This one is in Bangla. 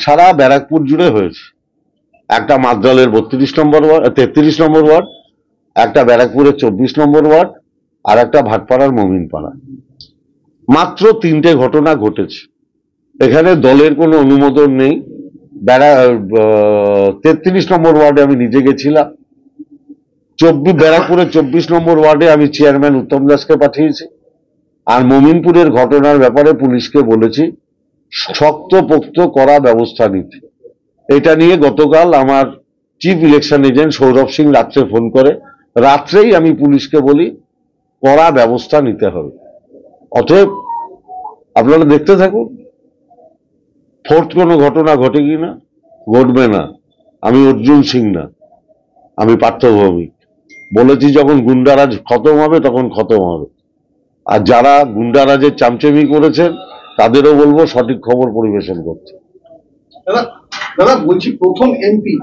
সারা ব্যারাকপুর জুড়ে হয়েছে। একটা মাদ্রালের 33 নম্বর ওয়ার্ড, একটা ব্যারাকপুরের 24 নম্বর ওয়ার্ড, আর একটা ভাটপাড়ার মমিনপাড়া। মাত্র 3টে ঘটনা ঘটেছে। এখানে দলের কোনো অনুমোদন নেই। 33 নম্বর ওয়ার্ডে আমি নিজে গেছিলাম। ব্যারাকপুরের 24 নম্বর ওয়ার্ডে আমি চেয়ারম্যান উত্তম দাসকে পাঠিয়েছি। আর মমিনপুরের ঘটনার ব্যাপারে পুলিশকে বলেছি শক্তপোক্ত করা ব্যবস্থা নিতে। এটা নিয়ে গতকাল আমার chief election agent Sourav Singh রাত্রে ফোন করে। রাত্রেই আমি পুলিশকে বলি কড়া ব্যবস্থা নিতে হবে। অতএব আপনারা দেখতে থাকুন ফোর্থ কোনো ঘটনা ঘটে কিনা। ঘটবে না। আমি অর্জুন সিং না, আমি পার্থ ভৌমিক। বলেছি যখন গুন্ডারাজ খতম হবে তখন খতম হবে। আর যারা গুন্ডারাজের চামচেমি করেছেন তাদেরও বলবো সঠিক খবর পরিবেশন করতে। দাদা বলছি প্রথম এমপি